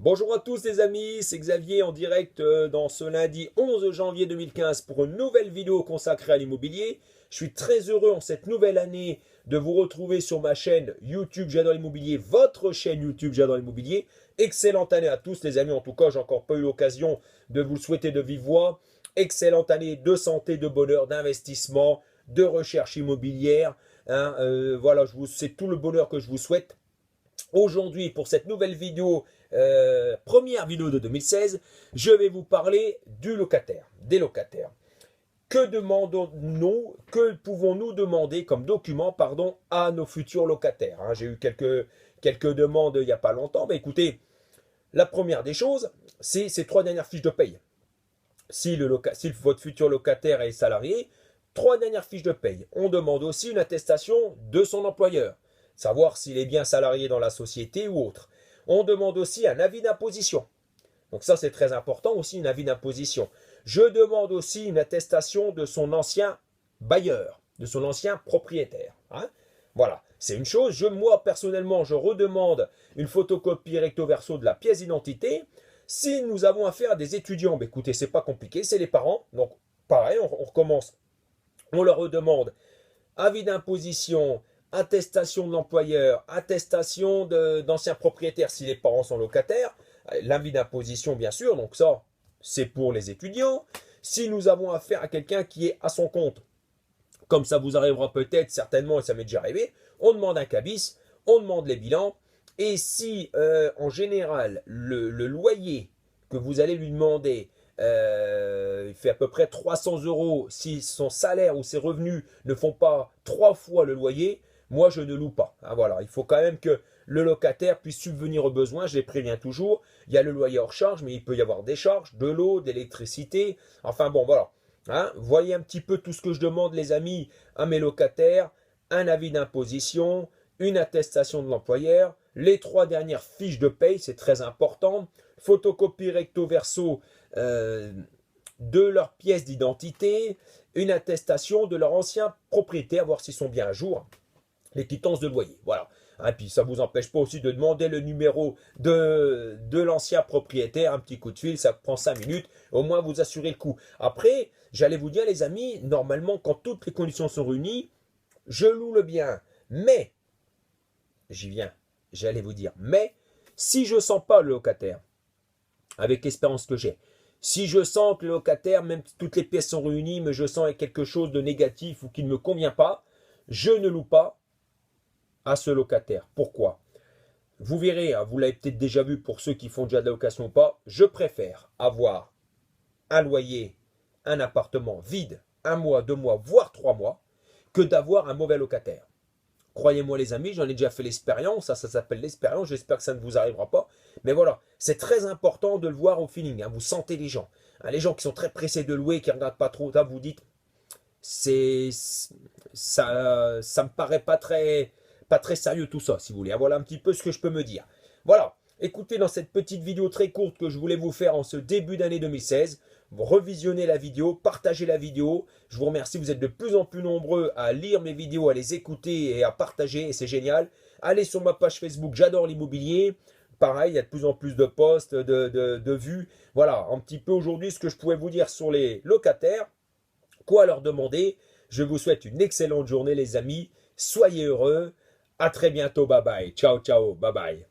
Bonjour à tous les amis, c'est Xavier en direct dans ce lundi 11 janvier 2015 pour une nouvelle vidéo consacrée à l'immobilier. Je suis très heureux en cette nouvelle année de vous retrouver sur ma chaîne YouTube J'adore l'immobilier, votre chaîne YouTube J'adore l'immobilier. Excellente année à tous les amis, en tout cas j'ai encore pas eu l'occasion de vous le souhaiter de vive voix. Excellente année de santé, de bonheur, d'investissement, de recherche immobilière. Voilà, c'est tout le bonheur que je vous souhaite. Aujourd'hui, pour cette nouvelle vidéo, première vidéo de 2016, je vais vous parler du locataire, des locataires. Que demandons-nous, que pouvons-nous demander comme document, à nos futurs locataires? J'ai eu quelques demandes il n'y a pas longtemps, mais écoutez, la première des choses, c'est ces 3 dernières fiches de paye. Si votre futur locataire est salarié, 3 dernières fiches de paye. On demande aussi une attestation de son employeur, savoir s'il est bien salarié dans la société ou autre. On demande aussi un avis d'imposition. Donc ça, c'est très important aussi, un avis d'imposition. Je demande aussi une attestation de son ancien bailleur, de son ancien propriétaire. Voilà, c'est une chose. Moi, personnellement, je redemande une photocopie recto verso de la pièce d'identité. Si nous avons affaire à des étudiants, écoutez, c'est pas compliqué, c'est les parents. Donc, pareil, on recommence. On leur redemande avis d'imposition, attestation de l'employeur, attestation d'anciens propriétaires si les parents sont locataires, l'avis d'imposition bien sûr, donc ça c'est pour les étudiants. Si nous avons affaire à quelqu'un qui est à son compte, comme ça vous arrivera peut-être, certainement, et ça m'est déjà arrivé, on demande un cabis, on demande les bilans, et si en général le loyer que vous allez lui demander il fait à peu près 300 euros, si son salaire ou ses revenus ne font pas 3 fois le loyer, moi je ne loue pas. Voilà, il faut quand même que le locataire puisse subvenir aux besoins, je les préviens toujours. Il y a le loyer hors charge, mais il peut y avoir des charges, de l'eau, d'électricité, enfin bon voilà. Voyez un petit peu tout ce que je demande les amis à mes locataires, un avis d'imposition, une attestation de l'employeur, les 3 dernières fiches de paye, c'est très important, photocopie recto verso de leur pièce d'identité, une attestation de leur ancien propriétaire, voir s'ils sont bien à jour, les quittances de loyer. Voilà. Puis ça ne vous empêche pas aussi de demander le numéro de l'ancien propriétaire, un petit coup de fil, ça prend 5 minutes, au moins vous assurez le coup. Après, j'allais vous dire les amis, normalement quand toutes les conditions sont réunies, je loue le bien. Mais, j'y viens, j'allais vous dire, mais si je ne sens pas le locataire, avec l'expérience que j'ai, si je sens que le locataire, même si toutes les pièces sont réunies, mais je sens quelque chose de négatif ou qui ne me convient pas, je ne loue pas à ce locataire. Pourquoi? Vous verrez, vous l'avez peut-être déjà vu pour ceux qui font déjà de la location ou pas, je préfère avoir un loyer, un appartement vide, 1 mois, 2 mois, voire 3 mois, que d'avoir un mauvais locataire. Croyez-moi les amis, j'en ai déjà fait l'expérience, ça s'appelle l'expérience, j'espère que ça ne vous arrivera pas. Mais voilà, c'est très important de le voir au feeling, vous sentez les gens. Les gens qui sont très pressés de louer, qui ne regardent pas trop, là, vous dites, ça me paraît pas très sérieux tout ça, si vous voulez. Voilà un petit peu ce que je peux me dire. Voilà, écoutez, dans cette petite vidéo très courte que je voulais vous faire en ce début d'année 2016, vous revisionnez la vidéo, partagez la vidéo. Je vous remercie, vous êtes de plus en plus nombreux à lire mes vidéos, à les écouter et à partager, et c'est génial. Allez sur ma page Facebook, j'adore l'immobilier. Pareil, il y a de plus en plus de posts, de vues. Voilà, un petit peu aujourd'hui ce que je pouvais vous dire sur les locataires. Quoi leur demander? Je vous souhaite une excellente journée les amis. Soyez heureux. À très bientôt. Bye bye. Ciao, ciao. Bye bye.